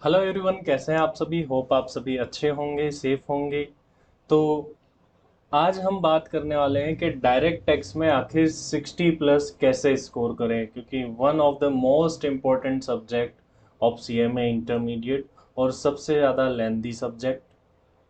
Hello everyone, कैसे हैं आप सभी। होप आप सभी अच्छे होंगे, सेफ होंगे। तो आज हम बात करने वाले हैं कि डायरेक्ट टैक्स में आखिर 60 प्लस कैसे स्कोर करें, क्योंकि one of the most important subject of CMA intermediate और सबसे ज़्यादा लेंदी सब्जेक्ट।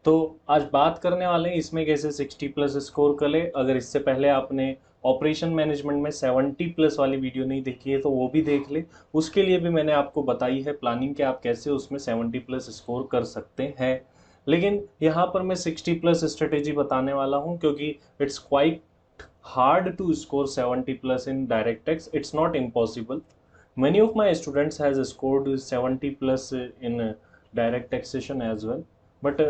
तो आज बात करने वाले हैं इसमें कैसे 60 प्लस स्कोर कर ले। अगर इससे पहले आपने ऑपरेशन मैनेजमेंट में 70 प्लस वाली वीडियो नहीं देखी है तो वो भी देख ले। उसके लिए भी मैंने आपको बताई है प्लानिंग कि आप कैसे उसमें 70 प्लस स्कोर कर सकते हैं। लेकिन यहाँ पर मैं 60 प्लस स्ट्रेटेजी बताने वाला हूँ, क्योंकि it's quite hard to score 70 plus in direct tax. It's not impossible. Many of my students has scored 70 plus in direct taxation as well, but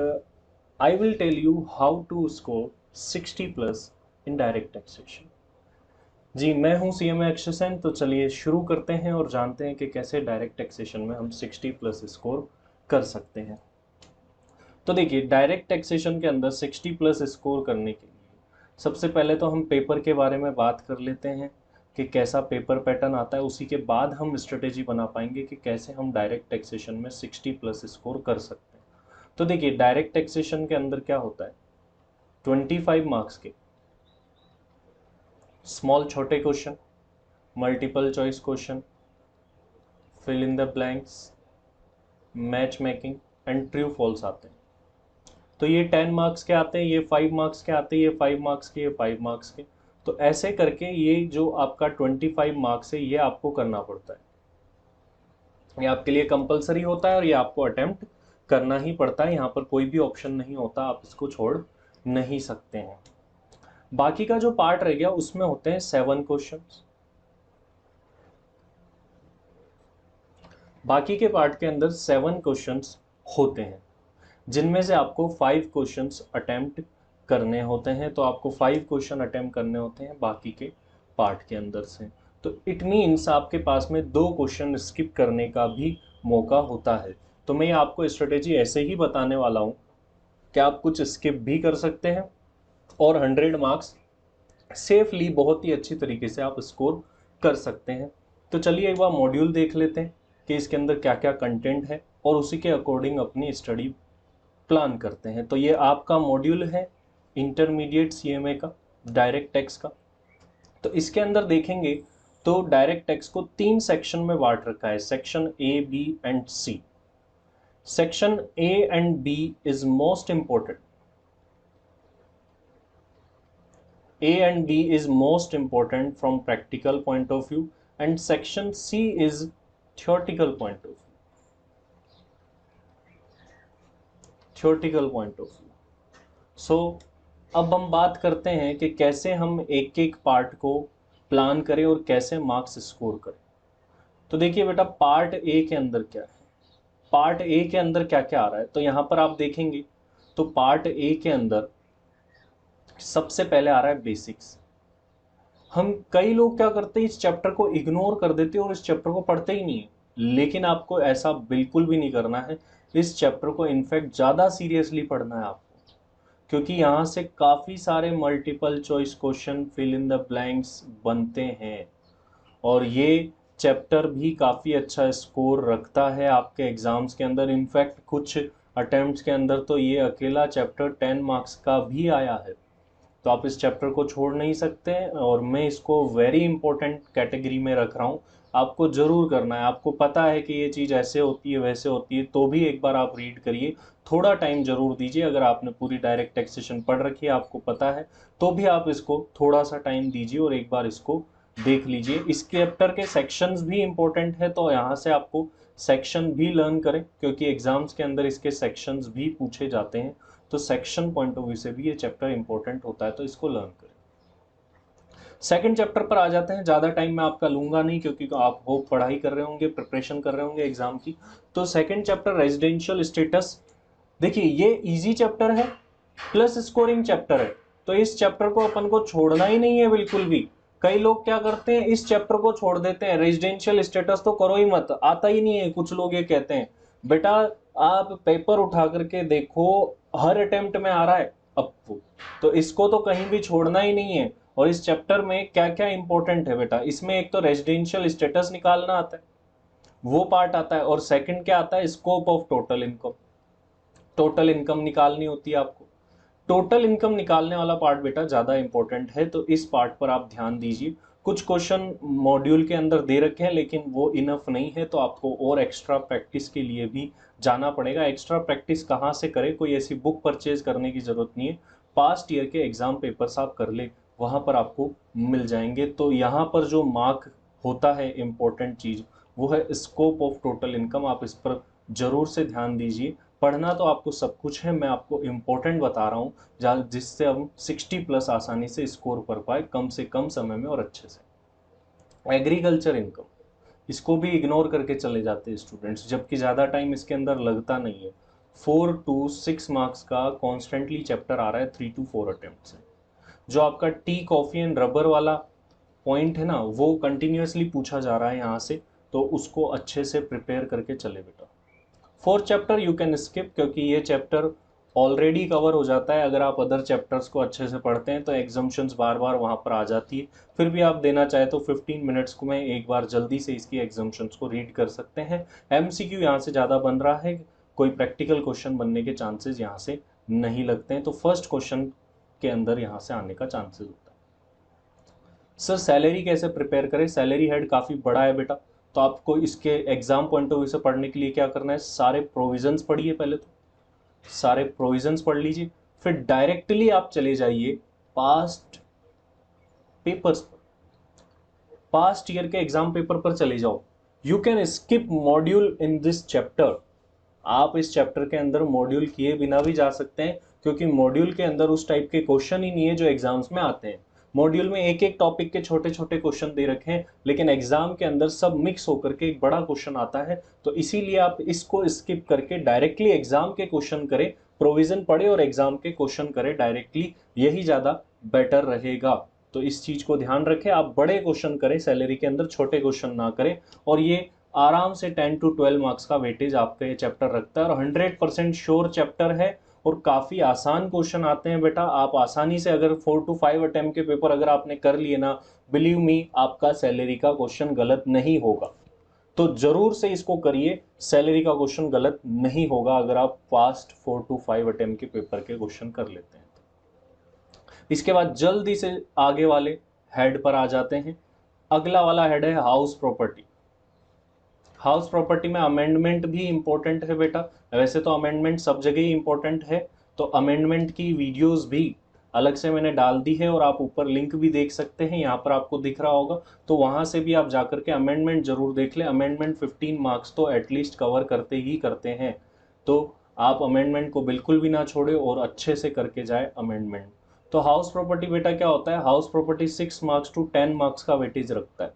I will tell you how to score 60 plus in direct taxation। जी, मैं हूं CMA Akshay. तो चलिए शुरू करते हैं और जानते हैं कि कैसे डायरेक्ट टैक्सेशन में हम 60 प्लस स्कोर कर सकते हैं। तो देखिए, डायरेक्ट टैक्सेशन के अंदर 60 प्लस स्कोर करने के लिए सबसे पहले तो हम पेपर के बारे में बात कर लेते हैं कि कैसा पेपर पैटर्न आता है। उसी के बाद हम स्ट्रेटेजी बना पाएंगे कि कैसे हम डायरेक्ट टैक्सेशन में 60 प्लस स्कोर कर सकते हैं। तो देखिए, डायरेक्ट टैक्सेशन के अंदर क्या होता है, 25 मार्क्स के स्मॉल छोटे question, multiple choice question, fill in the blanks, match making and true false आते हैं। तो ये 10 मार्क्स के आते हैं, ये 5 मार्क्स के आते हैं, ये 5 मार्क्स के, ये 5 मार्क्स के। तो ऐसे करके ये जो आपका 25 मार्क्स है ये आपको करना पड़ता है। ये आपके लिए कंपलसरी होता है और ये आपको अटेम्प्ट करना ही पड़ता है। यहाँ पर कोई भी ऑप्शन नहीं होता, आप इसको छोड़ नहीं सकते हैं। बाकी का जो पार्ट रह गया उसमें होते हैं 7 क्वेश्चंस। बाकी के पार्ट के अंदर 7 क्वेश्चंस होते हैं, जिनमें से आपको 5 क्वेश्चंस अटेम्प्ट करने होते हैं। तो आपको 5 क्वेश्चन अटेम्प्ट करने होते हैं बाकी के पार्ट के अंदर से। तो इट मीन्स आपके पास में 2 क्वेश्चन स्किप करने का भी मौका होता है। तो मैं आपको स्ट्रेटेजी ऐसे ही बताने वाला हूँ कि आप कुछ स्किप भी कर सकते हैं और 100 मार्क्स सेफली बहुत ही अच्छी तरीके से आप स्कोर कर सकते हैं। तो चलिए एक बार मॉड्यूल देख लेते हैं कि इसके अंदर क्या क्या कंटेंट है और उसी के अकॉर्डिंग अपनी स्टडी प्लान करते हैं। तो ये आपका मॉड्यूल है इंटरमीडिएट सीएमए का, डायरेक्ट टैक्स का। तो इसके अंदर देखेंगे तो डायरेक्ट टैक्स को 3 सेक्शन में बांट रखा है, section A, B and C. Section A and B is most important. A and B is most important from practical point of view, and section C is theoretical point of view। theoretical point of view। So अब हम बात करते हैं कि कैसे हम एक एक पार्ट को प्लान करें और कैसे मार्क्स स्कोर करें। तो देखिए बेटा, पार्ट ए के अंदर क्या है, पार्ट ए के अंदर क्या क्या आ रहा है। तो यहाँ पर आप देखेंगे तो पार्ट ए के अंदर सबसे पहले आ रहा है बेसिक्स। हम कई लोग क्या करते हैं, इस चैप्टर को इग्नोर कर देते हैं और इस चैप्टर को पढ़ते ही नहीं है। लेकिन आपको ऐसा बिल्कुल भी नहीं करना है। इस चैप्टर को इनफैक्ट ज़्यादा सीरियसली पढ़ना है आपको, क्योंकि यहाँ से काफ़ी सारे multiple choice question, fill in the blanks बनते हैं। और ये चैप्टर भी काफ़ी अच्छा स्कोर रखता है आपके एग्ज़ाम्स के अंदर। इनफैक्ट कुछ अटेम्प्ट्स के अंदर तो ये अकेला चैप्टर 10 मार्क्स का भी आया है। तो आप इस चैप्टर को छोड़ नहीं सकते हैं और मैं इसको वेरी इंपॉर्टेंट कैटेगरी में रख रहा हूँ। आपको जरूर करना है। आपको पता है कि ये चीज़ ऐसे होती है वैसे होती है, तो भी एक बार आप रीड करिए, थोड़ा टाइम जरूर दीजिए। अगर आपने पूरी डायरेक्ट टैक्सेशन पढ़ रखी है, आपको पता है, तो भी आप इसको थोड़ा सा टाइम दीजिए और एक बार इसको देख लीजिए। इस चैप्टर के सेक्शंस भी इंपॉर्टेंट है, तो यहाँ से आपको सेक्शन भी लर्न करें, क्योंकि एग्जाम्स के अंदर इसके सेक्शंस भी पूछे जाते हैं। तो सेक्शन पॉइंट ऑफ व्यू से भी ये चैप्टर इंपॉर्टेंट होता है, तो इसको लर्न करें। सेकंड चैप्टर पर आ जाते हैं। ज़्यादा टाइम मैं आपका लूंगा नहीं, क्योंकि आप वो पढ़ाई कर रहे होंगे, प्रिपरेशन कर रहे होंगे एग्जाम की। तो सेकंड चैप्टर रेजिडेंशियल स्टेटस। देखिए, ये इजी चैप्टर है प्लस स्कोरिंग चैप्टर है। तो इस चैप्टर को अपन को छोड़ना ही नहीं है बिल्कुल भी। कई लोग क्या करते हैं, इस चैप्टर को छोड़ देते हैं, रेजिडेंशियल स्टेटस तो करो ही मत, आता ही नहीं है। कुछ लोग ये कहते हैं। बेटा, आप पेपर उठा करके देखो, हर अटेम्प्ट में आ रहा है अब तो इसको तो कहीं भी छोड़ना ही नहीं है। और इस चैप्टर में क्या क्या इंपॉर्टेंट है बेटा, इसमें एक तो रेजिडेंशियल स्टेटस निकालना आता है, वो पार्ट आता है। और सेकंड क्या आता है, scope of total income. Total income निकालनी होती है आपको। टोटल इनकम निकालने वाला पार्ट बेटा ज़्यादा इंपॉर्टेंट है, तो इस पार्ट पर आप ध्यान दीजिए। कुछ क्वेश्चन मॉड्यूल के अंदर दे रखे हैं लेकिन वो इनफ नहीं है, तो आपको और एक्स्ट्रा प्रैक्टिस के लिए भी जाना पड़ेगा। एक्स्ट्रा प्रैक्टिस कहाँ से करें, कोई ऐसी बुक परचेज करने की ज़रूरत नहीं है, पास्ट ईयर के एग्जाम पेपर्स आप कर ले, वहाँ पर आपको मिल जाएंगे। तो यहाँ पर जो मार्क होता है इम्पोर्टेंट चीज़ वो है स्कोप ऑफ टोटल इनकम। आप इस पर ज़रूर से ध्यान दीजिए। पढ़ना तो आपको सब कुछ है, मैं आपको इम्पोर्टेंट बता रहा हूँ जिससे हम 60+ आसानी से स्कोर कर पाए, कम से कम समय में और अच्छे से। एग्रीकल्चर इनकम, इसको भी इग्नोर करके चले जाते हैं स्टूडेंट्स, जबकि ज़्यादा टाइम इसके अंदर लगता नहीं है। 4 to 6 मार्क्स का कॉन्स्टेंटली चैप्टर आ रहा है 3 to 4 अटेम्प्ट से। जो आपका टी कॉफ़ी एंड रबर वाला पॉइंट है ना, वो कंटिन्यूसली पूछा जा रहा है यहाँ से, तो उसको अच्छे से प्रिपेयर करके चले बेटा। Fourth chapter you can skip, क्योंकि ये चैप्टर ऑलरेडी कवर हो जाता है। अगर आप अदर चैप्टर्स को अच्छे से पढ़ते हैं तो एग्जाम्शंस बार बार वहाँ पर आ जाती है। फिर भी आप देना चाहे तो 15 मिनट्स को मैं एक बार जल्दी से इसकी एग्जाम्शंस को रीड कर सकते हैं। एमसीक्यू यहाँ से ज़्यादा बन रहा है, कोई प्रैक्टिकल क्वेश्चन बनने के चांसेस यहाँ से नहीं लगते हैं, तो फर्स्ट क्वेश्चन के अंदर यहाँ से आने का चांसेस होता है। सर सैलरी कैसे प्रिपेयर करें, सैलरी हेड काफ़ी बड़ा है बेटा, तो आपको इसके एग्जाम पॉइंट ऑफ व्यू से पढ़ने के लिए क्या करना है, सारे प्रोविजंस पढ़िए, पहले तो सारे प्रोविजंस पढ़ लीजिए, फिर डायरेक्टली आप चले जाइए पास्ट पेपर्स पर, पास्ट ईयर के एग्जाम पेपर पर चले जाओ। You can skip module in this chapter. आप इस चैप्टर के अंदर मॉड्यूल किए बिना भी जा सकते हैं, क्योंकि मॉड्यूल के अंदर उस टाइप के क्वेश्चन ही नहीं है जो एग्जाम्स में आते हैं। मॉड्यूल में एक एक टॉपिक के छोटे छोटे क्वेश्चन दे रखे हैं, लेकिन एग्जाम के अंदर सब मिक्स होकर के एक बड़ा क्वेश्चन आता है। तो इसीलिए आप इसको स्किप करके डायरेक्टली एग्जाम के क्वेश्चन करें, प्रोविजन पढ़े और एग्जाम के क्वेश्चन करें डायरेक्टली, यही ज़्यादा बेटर रहेगा। तो इस चीज़ को ध्यान रखें, आप बड़े क्वेश्चन करें सैलरी के अंदर, छोटे क्वेश्चन ना करें। और ये आराम से 10 to 12 मार्क्स का वेटेज आपका ये चैप्टर रखता है, और 100% श्योर चैप्टर है, और काफ़ी आसान क्वेश्चन आते हैं बेटा। आप आसानी से अगर 4 to 5 अटेम्प्ट के पेपर अगर आपने कर लिए ना, बिलीव मी आपका सैलरी का क्वेश्चन गलत नहीं होगा। तो जरूर से इसको करिए, सैलरी का क्वेश्चन गलत नहीं होगा अगर आप फास्ट 4 to 5 अटेम्प्ट के पेपर के क्वेश्चन कर लेते हैं। इसके बाद जल्दी से आगे वाले हेड पर आ जाते हैं। अगला वाला हेड है हाउस प्रॉपर्टी। हाउस प्रॉपर्टी में अमेंडमेंट भी इंपॉर्टेंट है बेटा, वैसे तो अमेंडमेंट सब जगह ही इंपॉर्टेंट है, तो अमेंडमेंट की वीडियोस भी अलग से मैंने डाल दी है, और आप ऊपर लिंक भी देख सकते हैं, यहाँ पर आपको दिख रहा होगा, तो वहाँ से भी आप जाकर के अमेंडमेंट जरूर देख लें। अमेंडमेंट 15 मार्क्स तो एटलीस्ट कवर करते ही करते हैं, तो आप अमेंडमेंट को बिल्कुल भी ना छोड़े और अच्छे से करके जाए अमेंडमेंट। तो हाउस प्रॉपर्टी बेटा क्या होता है, house property 6 marks to 10 marks का वेटेज रखता है।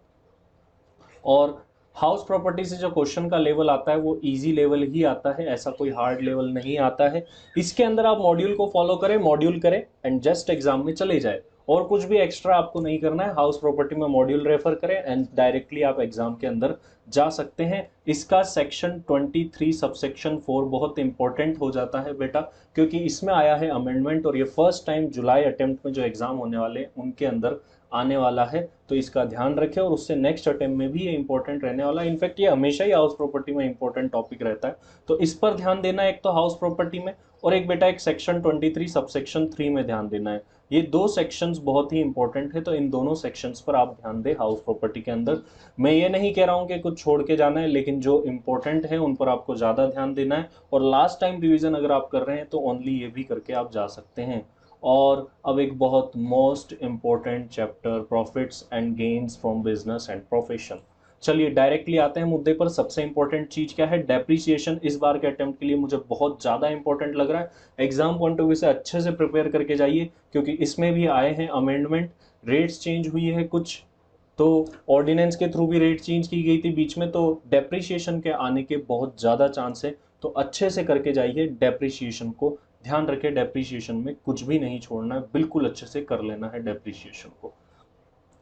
और हाउस प्रॉपर्टी से जो क्वेश्चन का लेवल आता है वो इजी लेवल ही आता है, ऐसा कोई हार्ड लेवल नहीं आता है। इसके अंदर आप मॉड्यूल को फॉलो करें, मॉड्यूल करें एंड जस्ट एग्जाम में चले जाए, और कुछ भी एक्स्ट्रा आपको नहीं करना है। हाउस प्रॉपर्टी में मॉड्यूल रेफर करें एंड डायरेक्टली आप एग्जाम के अंदर जा सकते हैं। इसका सेक्शन 23 सबसेक्शन 4 बहुत इंपॉर्टेंट हो जाता है बेटा, क्योंकि इसमें आया है अमेंडमेंट, और ये फर्स्ट टाइम जुलाई अटेम्प्ट में जो एग्जाम होने वाले हैं उनके अंदर आने वाला है, तो इसका ध्यान रखें। और उससे नेक्स्ट अटेम्प्ट में भी ये इंपॉर्टेंट रहने वाला है। इनफैक्ट ये हमेशा ही हाउस प्रॉपर्टी में इंपॉर्टेंट टॉपिक रहता है, तो इस पर ध्यान देना है, एक तो हाउस प्रॉपर्टी में, और एक बेटा एक सेक्शन 23 सबसेक्शन 3 में ध्यान देना है। ये दो सेक्शंस बहुत ही इंपॉर्टेंट है, तो इन दोनों सेक्शंस पर आप ध्यान दें हाउस प्रॉपर्टी के अंदर। मैं ये नहीं कह रहा हूँ कि कुछ छोड़ के जाना है, लेकिन जो इंपॉर्टेंट है उन पर आपको ज़्यादा ध्यान देना है, और लास्ट टाइम रिवीजन अगर आप कर रहे हैं तो ओनली ये भी करके आप जा सकते हैं। और अब एक बहुत most important chapter, profits and gains from business and profession. चलिए डायरेक्टली आते हैं मुद्दे पर। सबसे इंपॉर्टेंट चीज क्या है, डेप्रिसिएशन। इस बार के अटेम्प्ट के लिए मुझे बहुत ज़्यादा इंपॉर्टेंट लग रहा है। एग्जाम पॉइंट ऑफ व्यू से अच्छे से प्रिपेयर करके जाइए, क्योंकि इसमें भी आए हैं अमेंडमेंट, रेट्स चेंज हुई है कुछ, तो ऑर्डिनेंस के थ्रू भी रेट चेंज की गई थी बीच में, तो डेप्रिसिएशन के आने के बहुत ज़्यादा चांस है। तो अच्छे से करके जाइए डेप्रिसिएशन को, ध्यान रखें डेप्रिसिएशन में कुछ भी नहीं छोड़ना है, बिल्कुल अच्छे से कर लेना है डेप्रिसिएशन को।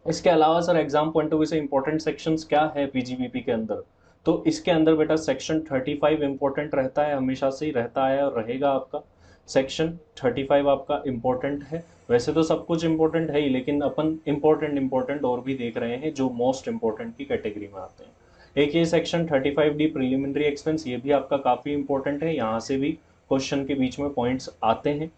इसके अलावा sir exam point of view से इंपॉर्टेंट सेक्शंस क्या है पीजीबीपी के अंदर, तो इसके अंदर बेटा सेक्शन 35 इंपॉर्टेंट रहता है, हमेशा से ही रहता है और रहेगा आपका। सेक्शन 35 आपका इंपॉर्टेंट है। वैसे तो सब कुछ इंपॉर्टेंट है ही, लेकिन अपन इंपॉर्टेंट और भी देख रहे हैं जो मोस्ट इंपॉर्टेंट की कैटेगरी में आते हैं। एक ये सेक्शन 35D प्रिलिमिनरी एक्सपेंस, ये भी आपका काफ़ी इंपॉर्टेंट है, यहाँ से भी क्वेश्चन के बीच में पॉइंट्स आते हैं।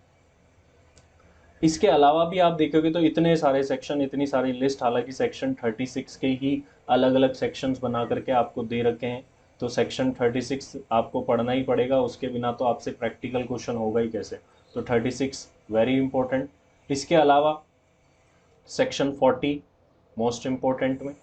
इसके अलावा भी आप देखोगे तो इतने सारे सेक्शन, इतनी सारी लिस्ट, हालांकि सेक्शन 36 के ही अलग अलग सेक्शंस बना करके आपको दे रखे हैं, तो सेक्शन 36 आपको पढ़ना ही पड़ेगा, उसके बिना तो आपसे प्रैक्टिकल क्वेश्चन होगा ही कैसे। तो 36 वेरी इंपॉर्टेंट। इसके अलावा सेक्शन 40 मोस्ट इम्पोर्टेंट में,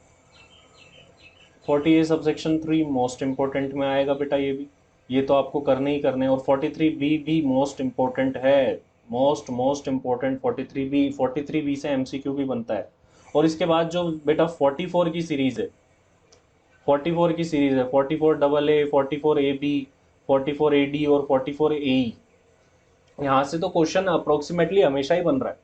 40A सबसेक्शन 3 मोस्ट इम्पोर्टेंट में आएगा बेटा, ये तो आपको करने ही करने हैं। और 43B भी मोस्ट इम्पोर्टेंट है, मोस्ट इम्पोर्टेंट 43B। 43B से MCQ भी बनता है। और इसके बाद जो बेटा 44 की सीरीज है, 44 की सीरीज है, 44AA, 44AB, 44AD और 44AE, यहाँ से तो क्वेश्चन अप्रोक्सीमेटली हमेशा ही बन रहा है,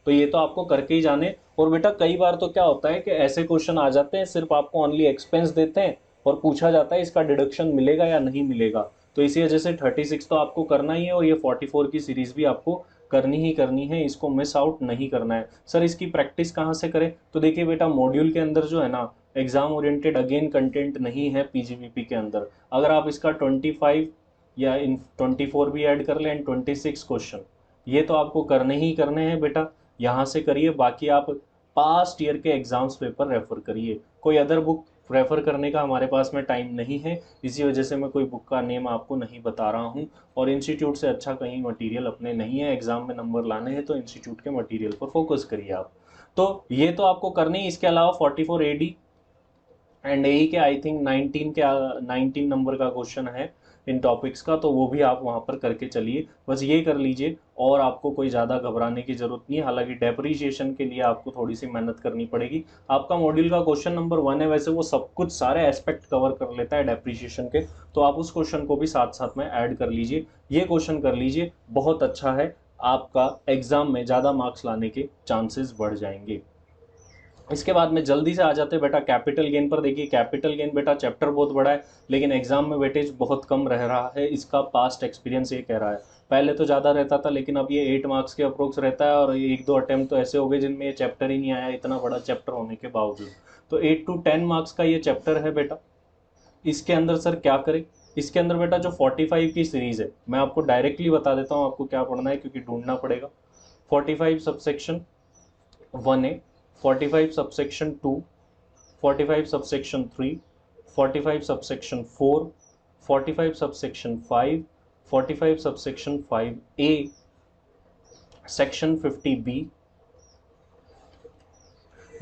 तो ये तो आपको करके ही जाने। और बेटा कई बार तो क्या होता है कि ऐसे क्वेश्चन आ जाते हैं, सिर्फ आपको ओनली एक्सपेंस देते हैं और पूछा जाता है इसका डिडक्शन मिलेगा या नहीं मिलेगा, तो इसी वजह से 36 तो आपको करना ही है, और ये 44 की सीरीज भी आपको करनी ही करनी है, इसको मिस आउट नहीं करना है। सर इसकी प्रैक्टिस कहाँ से करें? तो देखिए बेटा, मॉड्यूल के अंदर जो है ना, एग्जाम ओरिएंटेड अगेन कंटेंट नहीं है पीजीबीपी के अंदर। अगर आप इसका 25 या इन 24 भी ऐड कर लें, 26 क्वेश्चन, ये तो आपको करने ही करने हैं बेटा, यहाँ से करिए। बाकी आप पास्ट ईयर के एग्जाम्स पेपर रेफर करिए, कोई अदर बुक रेफर करने का हमारे पास में टाइम नहीं है, इसी वजह से मैं कोई बुक का नेम आपको नहीं बता रहा हूँ। और इंस्टीट्यूट से अच्छा कहीं मटेरियल अपने नहीं है, एग्जाम में नंबर लाने हैं तो इंस्टीट्यूट के मटेरियल पर फोकस करिए आप। तो ये तो आपको करनी है। इसके अलावा 44AD एंड AE के आई थिंक 19 नंबर का क्वेश्चन है इन टॉपिक्स का, तो वो भी आप वहाँ पर करके चलिए, बस ये कर लीजिए, और आपको कोई ज़्यादा घबराने की ज़रूरत नहीं है। हालांकि डेप्रीशिएशन के लिए आपको थोड़ी सी मेहनत करनी पड़ेगी। आपका मॉड्यूल का क्वेश्चन नंबर 1 है, वैसे वो सब कुछ सारे एस्पेक्ट कवर कर लेता है डेप्रीशिएशन के, तो आप उस क्वेश्चन को भी साथ साथ में ऐड कर लीजिए, ये क्वेश्चन कर लीजिए, बहुत अच्छा है, आपका एग्जाम में ज़्यादा मार्क्स लाने के चांसेस बढ़ जाएंगे। इसके बाद में जल्दी से आ जाते हैं बेटा कैपिटल गेन पर। देखिए कैपिटल गेन बेटा चैप्टर बहुत बड़ा है, लेकिन एग्जाम में वेटेज बहुत कम रह रहा है, इसका पास्ट एक्सपीरियंस ये कह रहा है। पहले तो ज़्यादा रहता था, लेकिन अब ये 8 मार्क्स के अप्रोक्स रहता है, और 1-2 अटेम्प्ट तो ऐसे हो गए जिनमें ये चैप्टर ही नहीं आया, इतना बड़ा चैप्टर होने के बावजूद। तो 8 to 10 मार्क्स का ये चैप्टर है बेटा। इसके अंदर सर क्या करें? इसके अंदर बेटा जो 45 की सीरीज है, मैं आपको डायरेक्टली बता देता हूँ आपको क्या पढ़ना है, क्योंकि ढूंढना पड़ेगा। 45 subsection 1A, 45 subsection 2, 45 subsection 3, 45 subsection 4, 45 subsection 5, 45 subsection 5A, section 50B।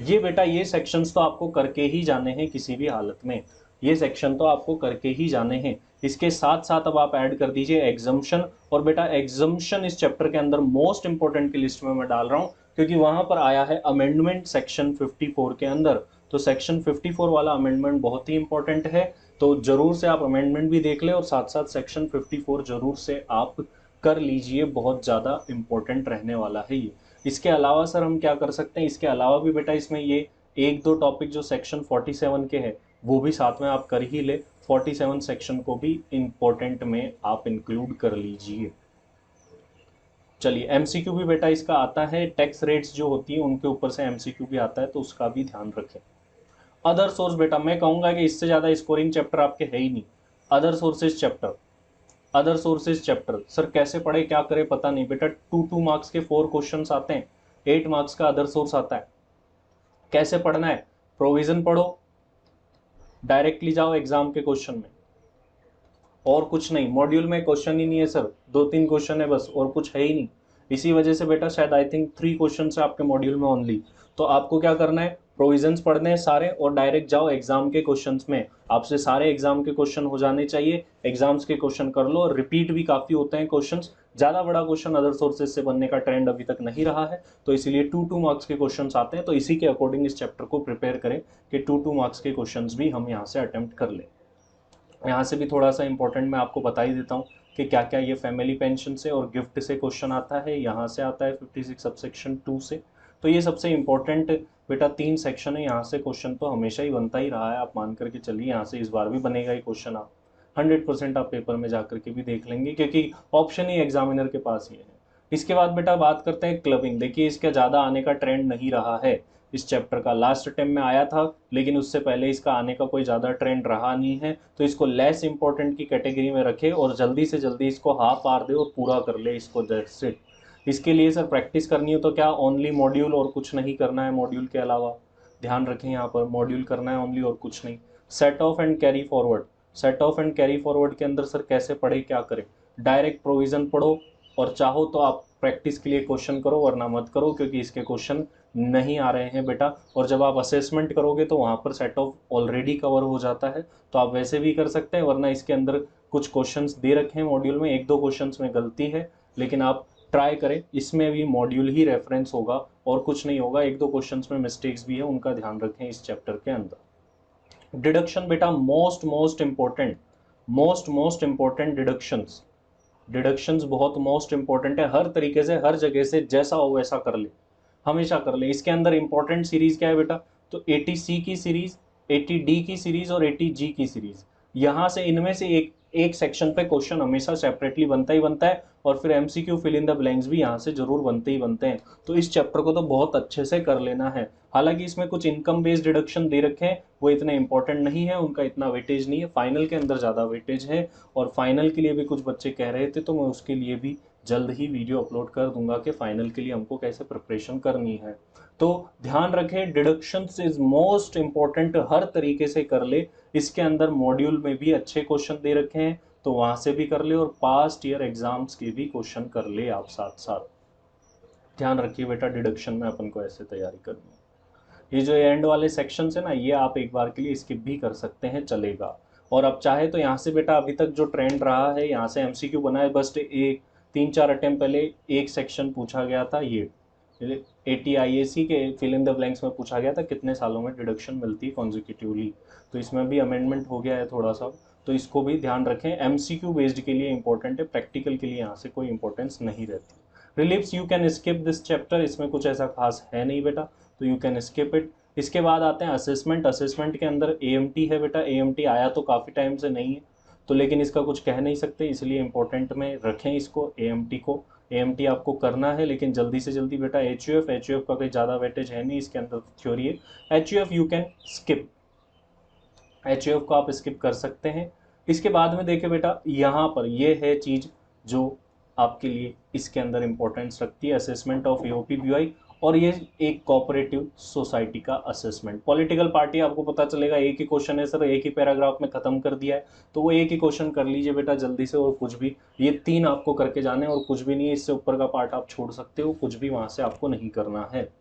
ये बेटा ये सेक्शंस तो आपको करके ही जाने हैं किसी भी हालत में, ये सेक्शन तो आपको करके ही जाने हैं। इसके साथ साथ अब आप ऐड कर दीजिए एग्जम्पशन, और बेटा एग्जम्पशन इस चैप्टर के अंदर मोस्ट इंपोर्टेंट की लिस्ट में मैं डाल रहा हूँ, क्योंकि वहां पर आया है अमेंडमेंट सेक्शन 54 के अंदर। तो सेक्शन 54 वाला अमेंडमेंट बहुत ही इंपॉर्टेंट है, तो जरूर से आप अमेंडमेंट भी देख ले, और साथ साथ सेक्शन 54 जरूर से आप कर लीजिए, बहुत ज़्यादा इंपॉर्टेंट रहने वाला है ये। इसके अलावा सर हम क्या कर सकते हैं? इसके अलावा भी बेटा इसमें ये 1-2 टॉपिक जो सेक्शन 47 के हैं वो भी साथ में आप कर ही ले, 47 सेक्शन को भी इंपॉर्टेंट में आप इंक्लूड कर लीजिए। चलिए MCQ भी बेटा इसका आता है, टैक्स रेट्स जो होती है उनके ऊपर से MCQ भी आता है, तो उसका भी ध्यान रखें। अदर सोर्स बेटा मैं कहूंगा कि इससे ज़्यादा स्कोरिंग चैप्टर आपके है ही नहीं। Other sources chapter, other sources chapter sir कैसे पढ़े क्या करे पता नहीं बेटा, 2 मार्क्स के 4 क्वेश्चंस आते हैं, 8 मार्क्स का अदर सोर्स आता है। कैसे पढ़ना है? प्रोविजन पढ़ो, डायरेक्टली जाओ एग्जाम के क्वेश्चन में, और कुछ नहीं। मॉड्यूल में क्वेश्चन ही नहीं है सर, 2-3 क्वेश्चन है बस, और कुछ है ही नहीं। इसी वजह से बेटा शायद आई थिंक 3 क्वेश्चन है आपके मॉड्यूल में ओनली। तो आपको क्या करना है? प्रोविजंस पढ़ने हैं सारे, और डायरेक्ट जाओ एग्जाम के क्वेश्चंस में। आपसे सारे एग्जाम के क्वेश्चन हो जाने चाहिए, एग्जाम्स के क्वेश्चन कर लो, और रिपीट भी काफ़ी होते हैं क्वेश्चंस। ज़्यादा बड़ा क्वेश्चन अदर सोर्सेज से बनने का ट्रेंड अभी तक नहीं रहा है, तो इसीलिए 2-2 मार्क्स के क्वेश्चंस आते हैं, तो इसी के अकॉर्डिंग इस चैप्टर को प्रिपेयर करें कि 2-2 मार्क्स के क्वेश्चन भी हम यहाँ से अटेम्प्ट कर लें। यहाँ से भी थोड़ा सा इंपॉर्टेंट मैं आपको बता ही देता हूँ कि क्या क्या ये फैमिली पेंशन से और गिफ्ट से क्वेश्चन आता है, यहाँ से आता है 56 सबसेक्शन 2 से। तो ये सबसे इंपॉर्टेंट बेटा 3 सेक्शन है, यहाँ से क्वेश्चन तो हमेशा ही बनता ही रहा है, आप मान करके चलिए, यहाँ से इस बार भी बनेगा ही क्वेश्चन। आप 100% आप पेपर में जा करके भी देख लेंगे, क्योंकि ऑप्शन ही एग्जामिनर के पास ही है। इसके बाद बेटा बात करते हैं क्लबिंग। देखिए इसका ज़्यादा आने का ट्रेंड नहीं रहा है इस चैप्टर का, लास्ट अटेम्प्ट में आया था लेकिन उससे पहले इसका आने का कोई ज़्यादा ट्रेंड रहा नहीं है, तो इसको लेस इंपॉर्टेंट की कैटेगरी में रखे और जल्दी से जल्दी इसको हाफ आर दे और पूरा कर ले इसको, दैट्स इट। इसके लिए सर प्रैक्टिस करनी हो तो क्या, ओनली मॉड्यूल और कुछ नहीं करना है, मॉड्यूल के अलावा ध्यान रखें यहाँ पर मॉड्यूल करना है ओनली और कुछ नहीं। Set of and carry forward, set of and carry forward के अंदर सर कैसे पढ़े क्या करें, डायरेक्ट प्रोविज़न पढ़ो और चाहो तो आप प्रैक्टिस के लिए क्वेश्चन करो वरना मत करो, क्योंकि इसके क्वेश्चन नहीं आ रहे हैं बेटा। और जब आप असेसमेंट करोगे तो वहाँ पर सेट ऑफ ऑलरेडी कवर हो जाता है, तो आप वैसे भी कर सकते हैं, वरना इसके अंदर कुछ क्वेश्चंस दे रखे हैं मॉड्यूल में, एक दो क्वेश्चंस में गलती है, लेकिन आप ट्राई करें, इसमें भी मॉड्यूल ही रेफरेंस होगा और कुछ नहीं होगा, एक दो क्वेश्चंस में मिस्टेक्स भी है उनका ध्यान रखें इस चैप्टर के अंदर। डिडक्शन बेटा most most important deductions, deductions बहुत मोस्ट इंपॉर्टेंट है, हर तरीके से हर जगह से जैसा हो वैसा कर ले, हमेशा कर ले। इसके अंदर इंपॉर्टेंट सीरीज क्या है बेटा, तो 80C की सीरीज, 80D की सीरीज और 80G की सीरीज, यहाँ से इनमें से एक एक सेक्शन पे क्वेश्चन हमेशा सेपरेटली बनता ही बनता है, और फिर MCQ fill in the blanks भी यहाँ से जरूर बनते ही बनते हैं। तो इस चैप्टर को तो बहुत अच्छे से कर लेना है। हालांकि इसमें कुछ इनकम बेस्ड डिडक्शन दे रखे हैं, वो इतने इंपॉर्टेंट नहीं है, उनका इतना वेटेज नहीं है, फाइनल के अंदर ज़्यादा वेटेज है, और फाइनल के लिए भी कुछ बच्चे कह रहे थे, तो मैं उसके लिए भी जल्द ही वीडियो अपलोड कर दूंगा कि फाइनल के लिए हमको कैसे प्रिपरेशन करनी है। तो ध्यान रखें डिडक्शंस इज मोस्ट इंपॉर्टेंट, हर तरीके से कर ले। इसके अंदर मॉड्यूल में भी अच्छे क्वेश्चन दे रखे हैं तो वहां से भी कर ले, और पास्ट ईयर एग्जाम्स के भी क्वेश्चन कर ले आप साथ साथ। ध्यान रखिए बेटा डिडक्शन में अपन को ऐसे तैयारी करनी है। ये जो एंड वाले सेक्शन है ना, ये आप एक बार के लिए स्किप भी कर सकते हैं, चलेगा। और अब चाहे तो यहाँ से बेटा अभी तक जो ट्रेंड रहा है, यहाँ से एमसीक्यू बना है, बस एक 3-4 अटेम्प्ट पहले एक सेक्शन पूछा गया था, ये 80 IAC के फिल इन द ब्लैंक्स में पूछा गया था कितने सालों में डिडक्शन मिलती है कॉन्जिक्यूटिवली, तो इसमें भी अमेंडमेंट हो गया है थोड़ा सा, तो इसको भी ध्यान रखें। एमसीक्यू बेस्ड के लिए इंपॉर्टेंट है, प्रैक्टिकल के लिए यहाँ से कोई इंपॉर्टेंस नहीं रहती। Relapse you can skip this chapter, इसमें कुछ ऐसा खास है नहीं बेटा, तो यू कैन स्किप इट। इसके बाद आते हैं असेसमेंट। असेसमेंट के अंदर AMT है बेटा, AMT आया तो काफ़ी टाइम से नहीं है, तो लेकिन इसका कुछ कह नहीं सकते, इसलिए इंपॉर्टेंट में रखें इसको, AMT को। AMT आपको करना है, लेकिन जल्दी से जल्दी बेटा HUF का कोई ज़्यादा वेटेज है नहीं, इसके अंदर थ्योरी है। HUF you can skip, HUF को आप स्किप कर सकते हैं। इसके बाद में देखिए बेटा यहाँ पर ये है चीज़ जो आपके लिए इसके अंदर इंपॉर्टेंस रखती है, असेसमेंट ऑफ AOP-BOI, और ये एक कोऑपरेटिव सोसाइटी का असेसमेंट। पॉलिटिकल पार्टी आपको पता चलेगा, एक ही क्वेश्चन है सर, एक ही पैराग्राफ में खत्म कर दिया है, तो वो एक ही क्वेश्चन कर लीजिए बेटा जल्दी से, और कुछ भी ये 3 आपको करके जाने और कुछ भी नहीं है, इससे ऊपर का पार्ट आप छोड़ सकते हो, कुछ भी वहां से आपको नहीं करना है।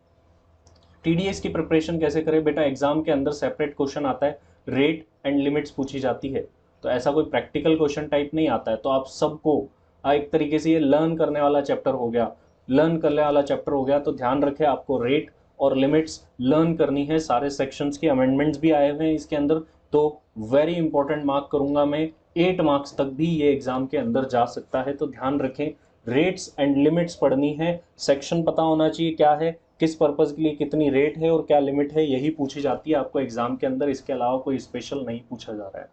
TDS की प्रिपरेशन कैसे करें बेटा, एग्जाम के अंदर सेपरेट क्वेश्चन आता है, रेट एंड लिमिट्स पूछी जाती है, तो ऐसा कोई प्रैक्टिकल क्वेश्चन टाइप नहीं आता है, तो आप सबको एक तरीके से ये लर्न करने वाला चैप्टर हो गया, लर्न करने वाला चैप्टर हो गया, तो ध्यान रखें आपको रेट और लिमिट्स लर्न करनी है। सारे सेक्शंस के अमेंडमेंट्स भी आए हुए हैं इसके अंदर, तो वेरी इंपॉर्टेंट मार्क करूंगा मैं, 8 मार्क्स तक भी ये एग्जाम के अंदर जा सकता है, तो ध्यान रखें रेट्स एंड लिमिट्स पढ़नी है, सेक्शन पता होना चाहिए क्या है, किस पर्पज़ के लिए कितनी रेट है और क्या लिमिट है, यही पूछी जाती है आपको एग्जाम के अंदर, इसके अलावा कोई स्पेशल नहीं पूछा जा रहा है।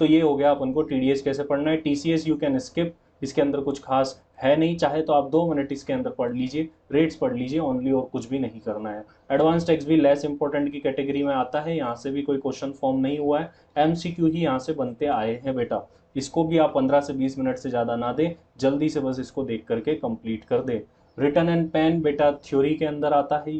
तो ये हो गया अपन को TDS कैसे पढ़ना है। TCS यू कैन स्किप, इसके अंदर कुछ खास है नहीं, चाहे तो आप 2 मिनट इसके अंदर पढ़ लीजिए, रेट्स पढ़ लीजिए ओनली, और कुछ भी नहीं करना है। एडवांस टेक्स्ट भी लेस इंपॉर्टेंट की कैटेगरी में आता है, यहाँ से भी कोई क्वेश्चन फॉर्म नहीं हुआ है, MCQ ही यहाँ से बनते आए हैं बेटा, इसको भी आप 15 से 20 मिनट से ज़्यादा ना दें, जल्दी से बस इसको देख करके कंप्लीट कर दें। रिटन एंड पेन बेटा थ्योरी के अंदर आता है,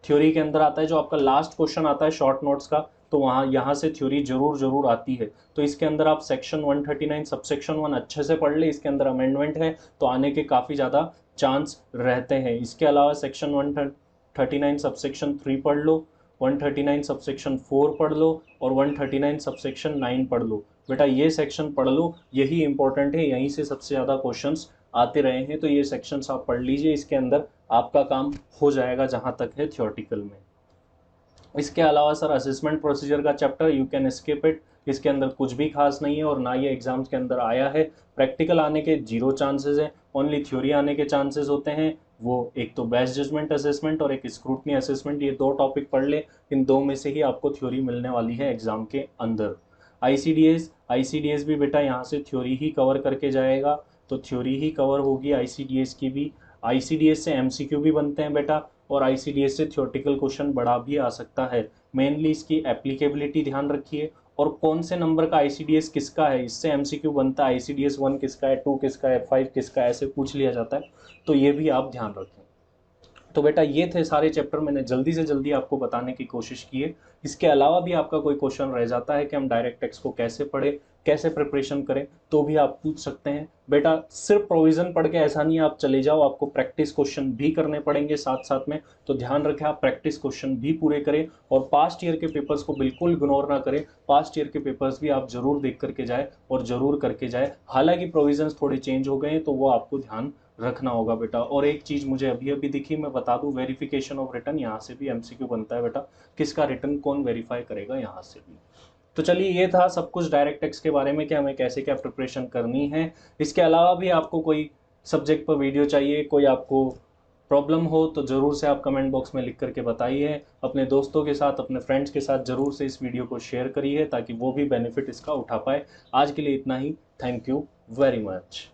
थ्योरी के अंदर आता है, जो आपका लास्ट क्वेश्चन आता है शॉर्ट नोट्स का, तो वहाँ यहाँ से थ्योरी जरूर आती है, तो इसके अंदर आप सेक्शन 139 सबसेक्शन 1 अच्छे से पढ़ ले, इसके अंदर अमेंडमेंट है तो आने के काफ़ी ज़्यादा चांस रहते हैं। इसके अलावा सेक्शन 139 सबसेक्शन 3 पढ़ लो, 139 सबसेक्शन 4 पढ़ लो, और 139 सबसेक्शन 9 पढ़ लो बेटा, ये सेक्शन पढ़ लो, यही इंपॉर्टेंट है, यहीं से सबसे ज़्यादा क्वेश्चंस आते रहे हैं, तो ये सेक्शंस आप पढ़ लीजिए, इसके अंदर आपका काम हो जाएगा जहाँ तक है थियोरटिकल में। इसके अलावा सर असेसमेंट प्रोसीजर का chapter you can skip it, इसके अंदर कुछ भी खास नहीं है, और ना ये एग्जाम्स के अंदर आया है, प्रैक्टिकल आने के 0 चांसेस हैं, ओनली थ्योरी आने के चांसेस होते हैं, वो एक तो बेस्ट जजमेंट असेसमेंट और एक स्क्रूटनी असेसमेंट, ये 2 टॉपिक पढ़ ले, इन 2 में से ही आपको थ्योरी मिलने वाली है एग्जाम के अंदर। ICDS भी बेटा यहाँ से थ्योरी ही कवर करके जाएगा, तो थ्योरी ही कवर होगी आईसीडीएस की भी। आईसीडीएस से एमसीक्यू भी बनते हैं बेटा, और आईसीडीएस से थ्योरेटिकल क्वेश्चन बड़ा भी आ सकता है। मेनली इसकी एप्लीकेबिलिटी ध्यान रखिए, और कौन से नंबर का आईसीडीएस किसका है, इससे एमसीक्यू बनता है। आईसीडीएस 1 किसका है, 2 किसका है, 5 किसका है, ऐसे पूछ लिया जाता है, तो ये भी आप ध्यान रखें। तो बेटा ये थे सारे चैप्टर, मैंने जल्दी से जल्दी आपको बताने की कोशिश की है। इसके अलावा भी आपका कोई क्वेश्चन रह जाता है कि हम डायरेक्ट टेक्स्ट को कैसे पढ़े, कैसे प्रिपरेशन करें, तो भी आप पूछ सकते हैं। बेटा सिर्फ प्रोविजन पढ़ के ऐसा नहीं आप चले जाओ, आपको प्रैक्टिस क्वेश्चन भी करने पड़ेंगे साथ साथ में। तो ध्यान रखें आप प्रैक्टिस क्वेश्चन भी पूरे करें, और पास्ट ईयर के पेपर्स को बिल्कुल इग्नोर ना करें। पास्ट ईयर के पेपर्स भी आप जरूर देख करके जाए और जरूर करके जाए। हालांकि प्रोविजंस थोड़े चेंज हो गए हैं, तो वो आपको ध्यान रखना होगा बेटा। और एक चीज़ मुझे अभी अभी दिखी, मैं बता दूं, वेरिफिकेशन ऑफ रिटर्न, यहाँ से भी एमसीक्यू बनता है बेटा। किसका रिटर्न कौन वेरीफाई करेगा, यहाँ से भी। तो चलिए ये था सब कुछ डायरेक्ट टेक्स्ट के बारे में कि हमें कैसे क्या प्रिपरेशन करनी है। इसके अलावा भी आपको कोई सब्जेक्ट पर वीडियो चाहिए, कोई आपको प्रॉब्लम हो, तो ज़रूर से आप कमेंट बॉक्स में लिख करके बताइए। अपने दोस्तों के साथ, अपने फ्रेंड्स के साथ ज़रूर से इस वीडियो को शेयर करिए, ताकि वो भी बेनिफिट इसका उठा पाए। आज के लिए इतना ही। Thank you very much.